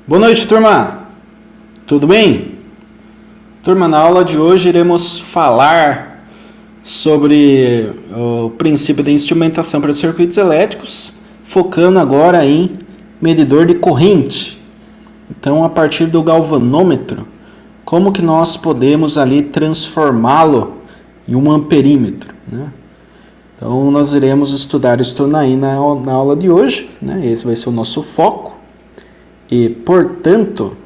Boa noite, turma! Tudo bem? Turma, na aula de hoje iremos falar sobre o princípio da instrumentação para circuitos elétricos, focando agora em medidor de corrente. Então, a partir do galvanômetro, como que nós podemos ali transformá-lo em um amperímetro, né? Então, nós iremos estudar isso aí na aula de hoje, né? Esse vai ser o nosso foco. E, portanto,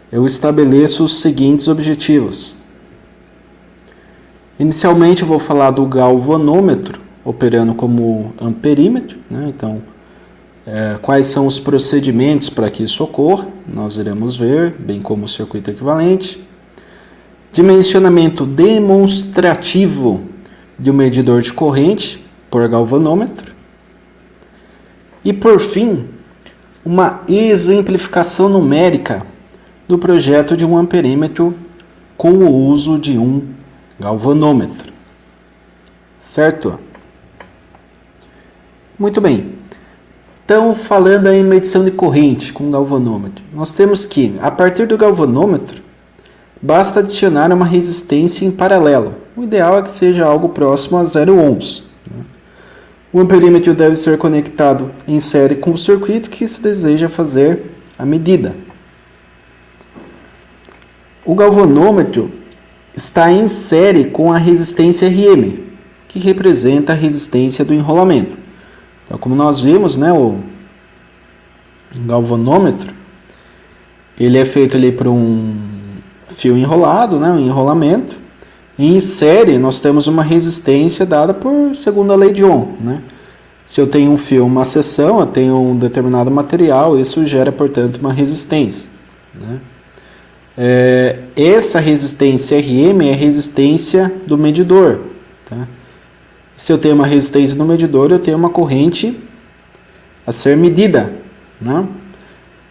eu estabeleço os seguintes objetivos. Inicialmente, eu vou falar do galvanômetro, operando como amperímetro, né? Então, quais são os procedimentos para que isso ocorra, nós iremos ver, bem como o circuito equivalente. Dimensionamento demonstrativo de um medidor de corrente por galvanômetro. E, por fim, uma exemplificação numérica do projeto de um amperímetro com o uso de um galvanômetro. Certo? Muito bem. Então, falando em medição de corrente com galvanômetro, nós temos que, a partir do galvanômetro, basta adicionar uma resistência em paralelo. O ideal é que seja algo próximo a 0 ohms. O amperímetro deve ser conectado em série com o circuito que se deseja fazer a medida. O galvanômetro está em série com a resistência Rm, que representa a resistência do enrolamento. Então, como nós vimos, né, o galvanômetro, ele é feito ali por um fio enrolado, né, um enrolamento. E em série, nós temos uma resistência dada por segundo a lei de Ohm, né? Se eu tenho um fio, uma seção, eu tenho um determinado material, isso gera, portanto, uma resistência, né? Essa resistência Rm é a resistência do medidor, tá? Se eu tenho uma resistência no medidor, eu tenho uma corrente a ser medida, né?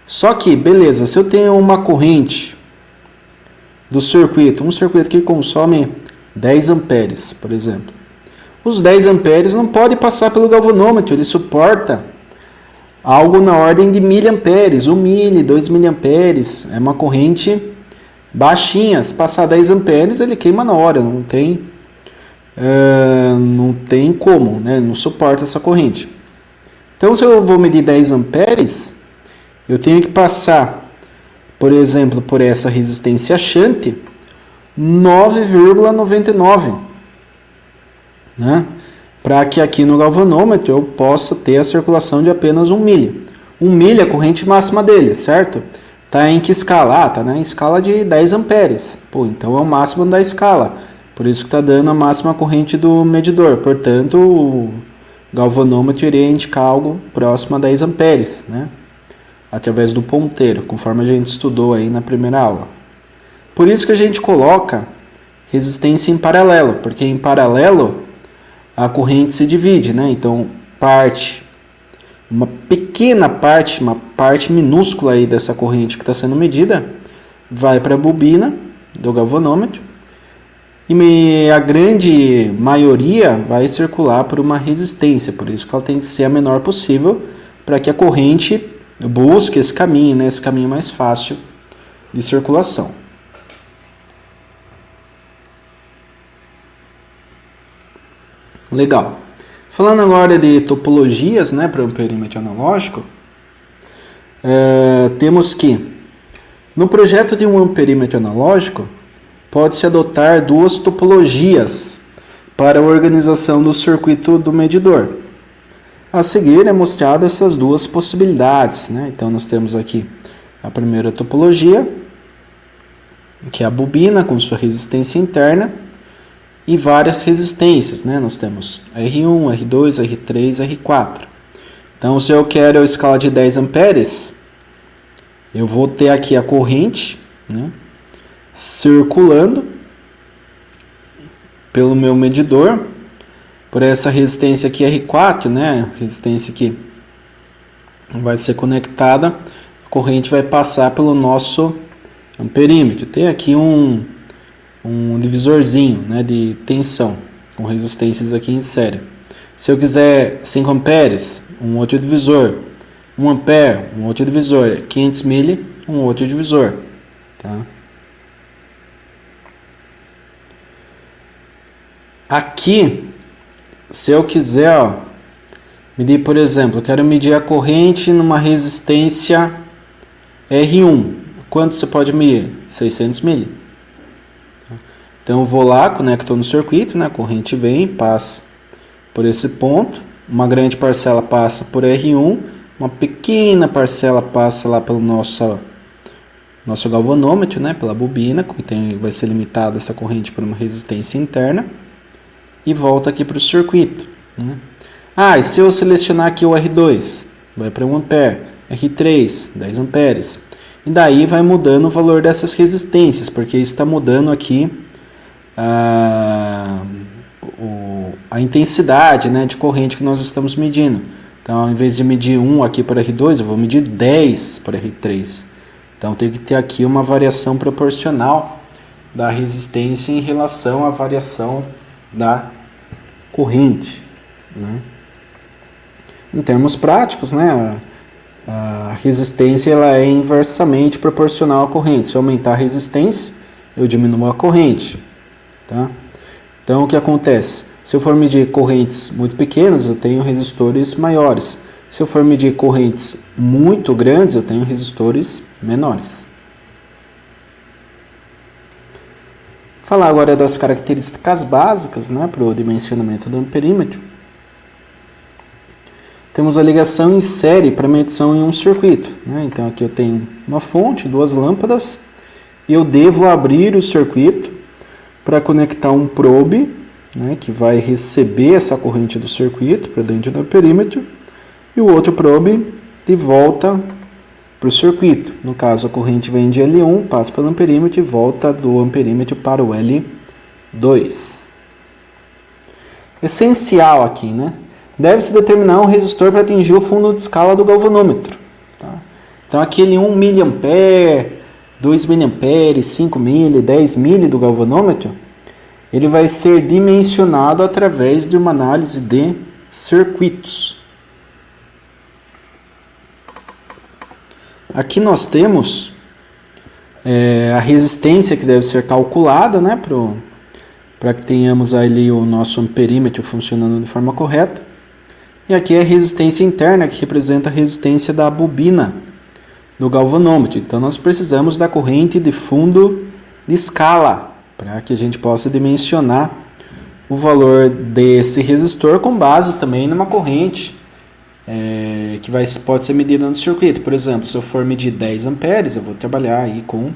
Só que, beleza, se eu tenho uma corrente do circuito, um circuito que consome 10 amperes, por exemplo. Os 10 amperes não pode passar pelo galvanômetro, ele suporta algo na ordem de miliamperes, 1 mili, 2 miliamperes, é uma corrente baixinha. Se passar 10 amperes, ele queima na hora, não tem como, né? Não suporta essa corrente. Então, se eu vou medir 10 amperes, eu tenho que passar, por exemplo, por essa resistência shunt, 9,99, né? Para que aqui no galvanômetro eu possa ter a circulação de apenas 1 mili. 1 mili é a corrente máxima dele, certo? Está em que escala? Está na escala de 10 amperes. Pô, então é o máximo da escala. Por isso que está dando a máxima corrente do medidor. Portanto, o galvanômetro iria indicar algo próximo a 10 amperes, né? Através do ponteiro, conforme a gente estudou aí na primeira aula. Por isso que a gente coloca resistência em paralelo, porque em paralelo a corrente se divide, né? Então, uma pequena parte, uma parte minúscula aí dessa corrente que está sendo medida, vai para a bobina do galvanômetro, e a grande maioria vai circular por uma resistência, por isso que ela tem que ser a menor possível, para que a corrente busque esse caminho, né? Esse caminho mais fácil de circulação. Legal. Falando agora de topologias, né, para o amperímetro analógico, temos que, no projeto de um amperímetro analógico, pode-se adotar duas topologias para a organização do circuito do medidor. A seguir é mostrado essas duas possibilidades, né? Então, nós temos aqui a primeira topologia, que é a bobina com sua resistência interna, e várias resistências, né? Nós temos R1, R2, R3, R4. Então, se eu quero a escala de 10 amperes, eu vou ter aqui a corrente, né, circulando pelo meu medidor, por essa resistência aqui R4, né? Resistência que vai ser conectada, a corrente vai passar pelo nosso amperímetro. Tem aqui um divisorzinho, né, de tensão, com resistências aqui em série. Se eu quiser 5 amperes, um outro divisor. 1 ampere, um outro divisor. 500 mili, um outro divisor. Tá? Aqui, se eu quiser, ó, medir, por exemplo, eu quero medir a corrente numa resistência R1. Quanto você pode medir? 600 mili. Então eu vou lá, conecto no circuito, né? A corrente vem, passa por esse ponto, uma grande parcela passa por R1, uma pequena parcela passa lá pelo nosso galvanômetro, né? Pela bobina, que vai ser limitada essa corrente por uma resistência interna, e volta aqui para o circuito. Né? E se eu selecionar aqui o R2, vai para 1 ampere, R3, 10 amperes. E daí vai mudando o valor dessas resistências, porque está mudando aqui a intensidade, né, de corrente que nós estamos medindo. Então, ao invés de medir 1 aqui por R2, eu vou medir 10 por R3. Então, tem que ter aqui uma variação proporcional da resistência em relação à variação da corrente. Né? Em termos práticos, né, a resistência ela é inversamente proporcional à corrente. Se eu aumentar a resistência, eu diminuo a corrente. Tá? Então, o que acontece? Se eu for medir correntes muito pequenas, eu tenho resistores maiores. Se eu for medir correntes muito grandes, eu tenho resistores menores. Falar agora das características básicas, né, para o dimensionamento do amperímetro. Temos a ligação em série para medição em um circuito. Né? Então aqui eu tenho uma fonte, 2 lâmpadas, e eu devo abrir o circuito para conectar um probe, né, que vai receber essa corrente do circuito para dentro do amperímetro, e o outro probe de volta para o circuito. No caso, a corrente vem de L1, passa pelo amperímetro e volta do amperímetro para o L2. Essencial aqui, né? Deve-se determinar um resistor para atingir o fundo de escala do galvanômetro. Tá? Então, aquele 1 mA, 2 mA, 5 mA, 10 mA do galvanômetro, ele vai ser dimensionado através de uma análise de circuitos. Aqui nós temos a resistência que deve ser calculada, né, para que tenhamos ali o nosso amperímetro funcionando de forma correta. E aqui é a resistência interna, que representa a resistência da bobina do galvanômetro. Então nós precisamos da corrente de fundo de escala, para que a gente possa dimensionar o valor desse resistor com base também numa corrente que pode ser medida no circuito. Por exemplo, se eu for medir 10 amperes, eu vou trabalhar aí com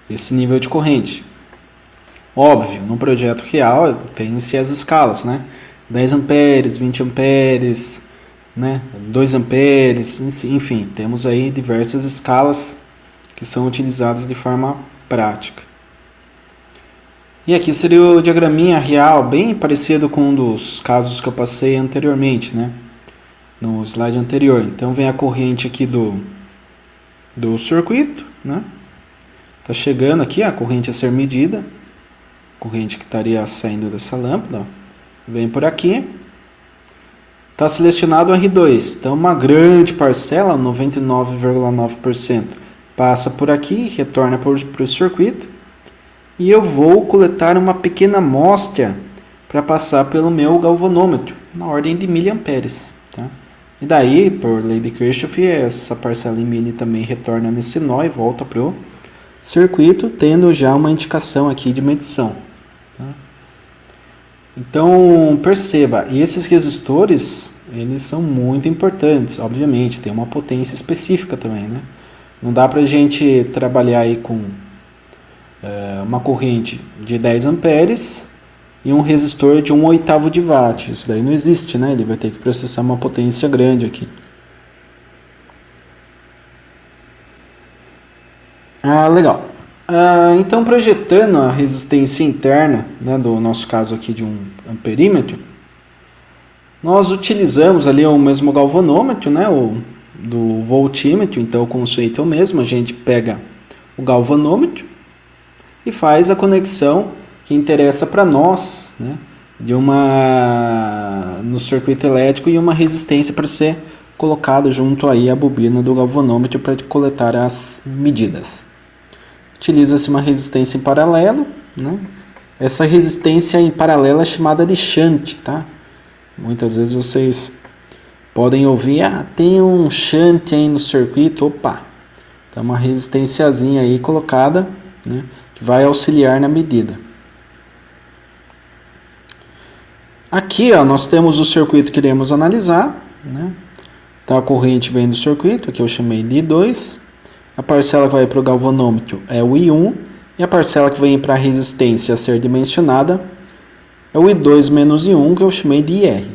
esse nível de corrente. Óbvio, no projeto real tem-se as escalas, né? 10 amperes, 20 amperes, né? 2 amperes, enfim, temos aí diversas escalas que são utilizadas de forma prática. E aqui seria o diagraminha real, bem parecido com um dos casos que eu passei anteriormente, né? No slide anterior. Então vem a corrente aqui do circuito, né? Tá chegando aqui a corrente a ser medida, corrente que estaria saindo dessa lâmpada, ó. Vem por aqui, está selecionado o R2, então uma grande parcela, 99,9%, passa por aqui, retorna para o circuito, e eu vou coletar uma pequena amostra para passar pelo meu galvanômetro, na ordem de miliamperes. Tá? E daí, por lei de Kirchhoff, essa parcela em mili também retorna nesse nó e volta para o circuito, tendo já uma indicação aqui de medição. Tá? Então, perceba, esses resistores, eles são muito importantes, obviamente, tem uma potência específica também, né? Não dá para a gente trabalhar aí com uma corrente de 10 amperes e um resistor de 1/8 de watt. Isso daí não existe, né? Ele vai ter que processar uma potência grande aqui. Legal. Então, projetando a resistência interna, né, do nosso caso aqui de um amperímetro, nós utilizamos ali o mesmo galvanômetro, né, do voltímetro. Então o conceito é o mesmo, a gente pega o galvanômetro e faz a conexão que interessa para nós, né, no circuito elétrico, e uma resistência para ser colocado junto aí à bobina do galvanômetro para coletar as medidas. Utiliza-se uma resistência em paralelo, né? Essa resistência em paralelo é chamada de shunt, tá? Muitas vezes vocês podem ouvir, tem um shunt aí no circuito, opa, tá uma resistênciazinha aí colocada, né, que vai auxiliar na medida. Aqui, ó, nós temos o circuito que iremos analisar, né? Então a corrente vem do circuito, aqui eu chamei de I2, a parcela que vai para o galvanômetro é o I1, e a parcela que vem para a resistência a ser dimensionada é o I2 menos I1, que eu chamei de IR.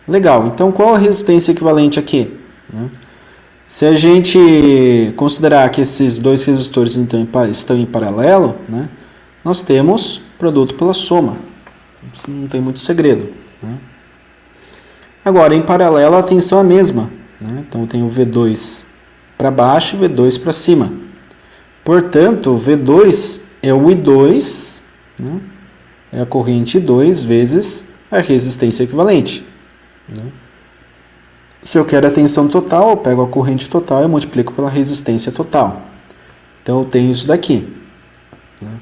Legal, então qual a resistência equivalente aqui? Se a gente considerar que esses dois resistores estão em paralelo, né, nós temos produto pela soma. Isso não tem muito segredo. Né? Agora, em paralelo, a tensão é a mesma. Né? Então, eu tenho V2 para baixo e V2 para cima. Portanto, o V2 é o I2, né? É a corrente I2 vezes a resistência equivalente. Né? Se eu quero a tensão total, eu pego a corrente total e multiplico pela resistência total. Então, eu tenho isso daqui. Né?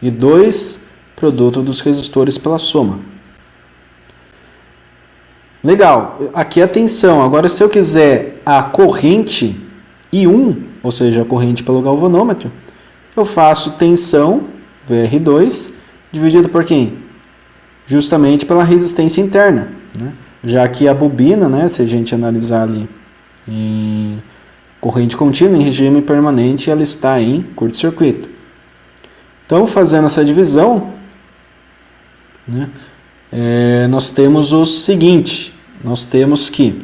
I2, produto dos resistores pela soma. Legal, aqui é a tensão. Agora, se eu quiser a corrente I1, ou seja, a corrente pelo galvanômetro, eu faço tensão, VR2, dividido por quem? Justamente pela resistência interna. Né? Já que a bobina, né, se a gente analisar ali em corrente contínua, em regime permanente, ela está em curto-circuito. Então, fazendo essa divisão, né, nós temos o seguinte, nós temos que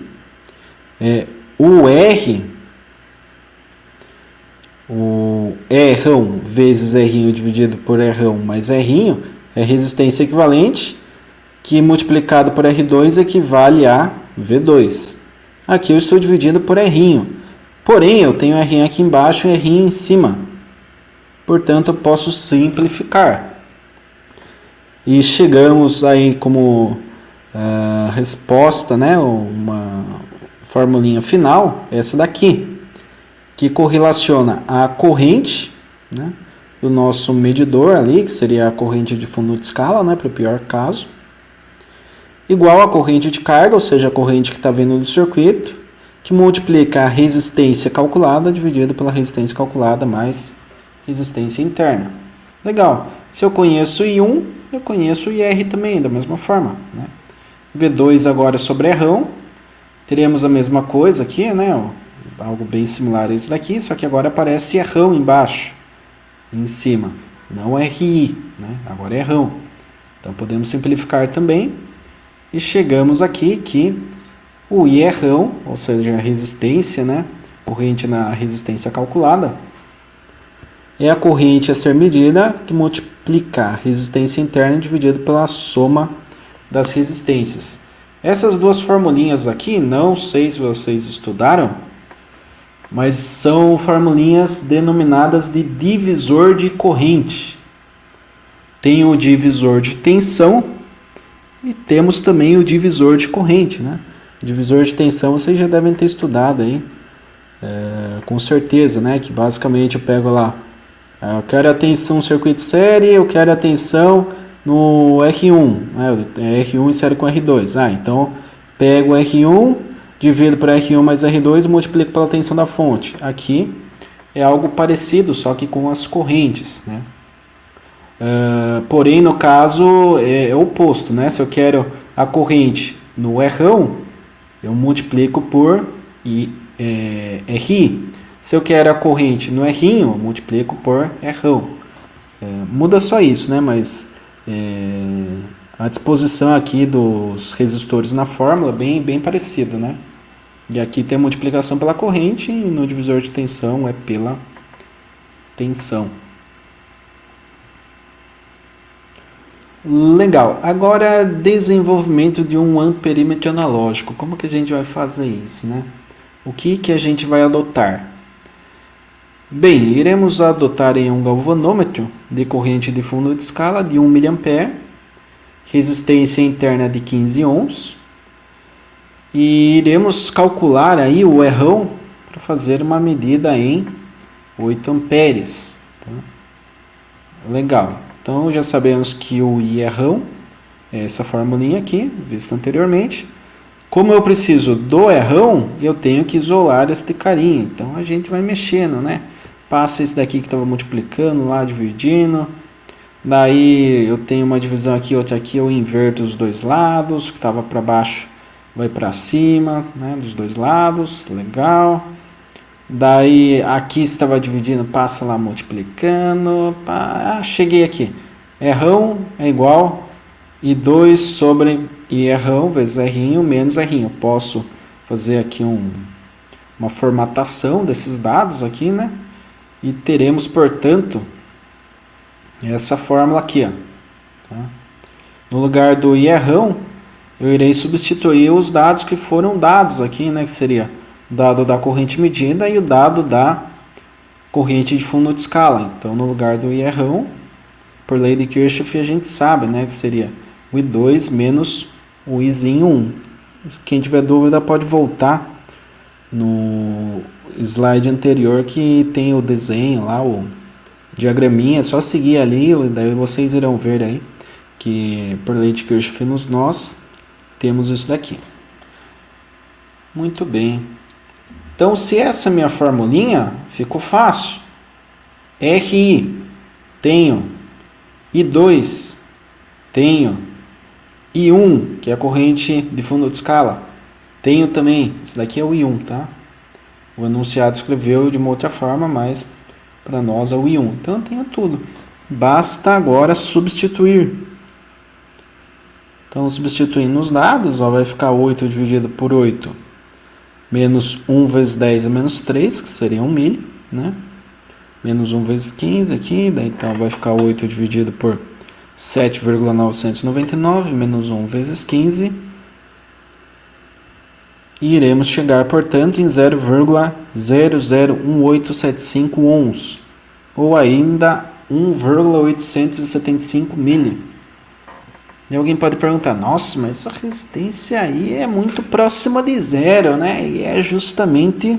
o R, o R1 vezes R1 dividido por R1 mais R1 é resistência equivalente, que multiplicado por R2 equivale a V2. Aqui eu estou dividindo por R1, porém eu tenho R1 aqui embaixo e R1 em cima, portanto eu posso simplificar. E chegamos aí como resposta, né, uma formulinha final, essa daqui, que correlaciona a corrente, né, do nosso medidor ali, que seria a corrente de fundo de escala, né, para o pior caso, igual a corrente de carga, ou seja, a corrente que está vindo do circuito, que multiplica a resistência calculada dividido pela resistência calculada mais resistência interna. Legal. Se eu conheço I1, eu conheço o IR também, da mesma forma. Né? V2 agora sobre R1, teremos a mesma coisa aqui, né? Algo bem similar a isso daqui, só que agora aparece R1 embaixo, em cima, não RI, né? Agora é R1. Então podemos simplificar também e chegamos aqui que o IR1, ou seja, a resistência, né? Corrente na resistência calculada, é a corrente a ser medida que multiplica a resistência interna dividido pela soma das resistências. Essas duas formulinhas aqui, não sei se vocês estudaram, mas são formulinhas denominadas de divisor de corrente. Tem o divisor de tensão e temos também o divisor de corrente. Né? O divisor de tensão vocês já devem ter estudado aí, com certeza, né? Que basicamente eu pego lá, eu quero a tensão no circuito série, eu quero a tensão no R1, né? R1 em série com R2. Então, pego R1, divido por R1 mais R2 e multiplico pela tensão da fonte. Aqui é algo parecido, só que com as correntes. Né? Porém, no caso, é oposto. Né? Se eu quero a corrente no R1, eu multiplico por RI. Se eu quero a corrente no R1, eu multiplico por R1. Muda só isso, né? Mas a disposição aqui dos resistores na fórmula é bem parecida, né? E aqui tem a multiplicação pela corrente e no divisor de tensão é pela tensão. Legal. Agora, desenvolvimento de um amperímetro analógico. Como que a gente vai fazer isso, né? O que a gente vai adotar? Bem, iremos adotar em um galvanômetro de corrente de fundo de escala de 1 mA, resistência interna de 15 ohms, E iremos calcular aí o errão para fazer uma medida em 8 amperes. Tá? Legal. Então já sabemos que o I errão é essa formulinha aqui, vista anteriormente. Como eu preciso do errão, eu tenho que isolar este carinha. Então a gente vai mexendo, né? Passa esse daqui que estava multiplicando lá, dividindo. Daí eu tenho uma divisão aqui, outra aqui, eu inverto os dois lados. O que estava para baixo vai para cima, né? Dos dois lados, legal. Daí aqui estava dividindo, passa lá multiplicando. Cheguei aqui. Errão é igual I2 sobre I errão vezes R'inho menos R'inho. Posso fazer aqui uma formatação desses dados aqui, né? E teremos, portanto, essa fórmula aqui, ó. Tá? No lugar do I errão, eu irei substituir os dados que foram dados aqui, né? Que seria o dado da corrente medida e o dado da corrente de fundo de escala. Então, no lugar do I errão, por lei de Kirchhoff, a gente sabe, né? Que seria o I2 menos o Izinho 1. Quem tiver dúvida pode voltar no slide anterior que tem o desenho lá, o diagraminha, é só seguir ali, daí vocês irão ver aí que por lei de Kirchhoff nós temos isso daqui. Muito bem. Então, se essa é a minha formulinha, ficou fácil. RI, tenho. I2, tenho. I1, que é a corrente de fundo de escala, tenho também. Esse daqui é o I1, tá? O enunciado escreveu de uma outra forma, mas para nós é o I1. Então eu tenho tudo. Basta agora substituir. Então, substituindo os dados, ó, vai ficar 8 dividido por 8. Menos 1 vezes 10 é menos 3, que seria 1 milho, né? Menos 1 vezes 15 aqui, daí então vai ficar 8 dividido por 7,999, menos 1 vezes 15. E iremos chegar, portanto, em 0,001875 ohms, ou ainda 1,875 milli. E alguém pode perguntar, nossa, mas essa resistência aí é muito próxima de zero, né? E é justamente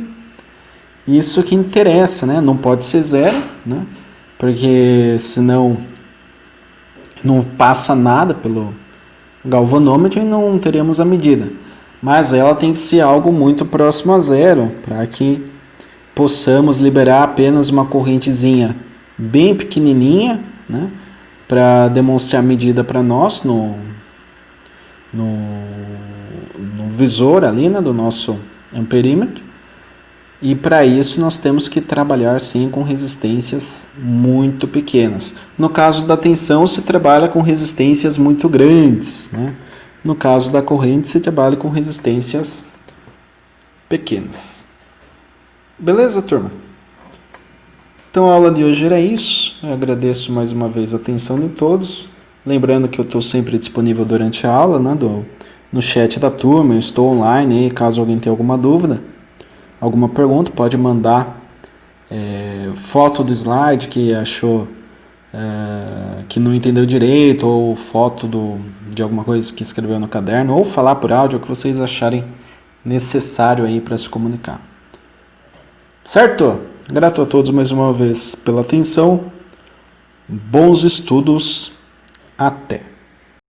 isso que interessa, né? Não pode ser zero, né? Porque senão não passa nada pelo galvanômetro e não teremos a medida. Mas ela tem que ser algo muito próximo a zero, para que possamos liberar apenas uma correntezinha bem pequenininha, né? Para demonstrar a medida para nós no visor ali, né? Do nosso amperímetro. E para isso nós temos que trabalhar sim com resistências muito pequenas. No caso da tensão se trabalha com resistências muito grandes, né? No caso da corrente se trabalha com resistências pequenas. Beleza, turma? Então a aula de hoje era isso. Eu agradeço mais uma vez a atenção de todos. Lembrando que eu estou sempre disponível durante a aula, né? No chat da turma, eu estou online aí, caso alguém tenha alguma dúvida. Alguma pergunta, pode mandar foto do slide que achou que não entendeu direito, ou foto de alguma coisa que escreveu no caderno, ou falar por áudio, o que vocês acharem necessário aí para se comunicar. Certo? Grato a todos mais uma vez pela atenção. Bons estudos. Até!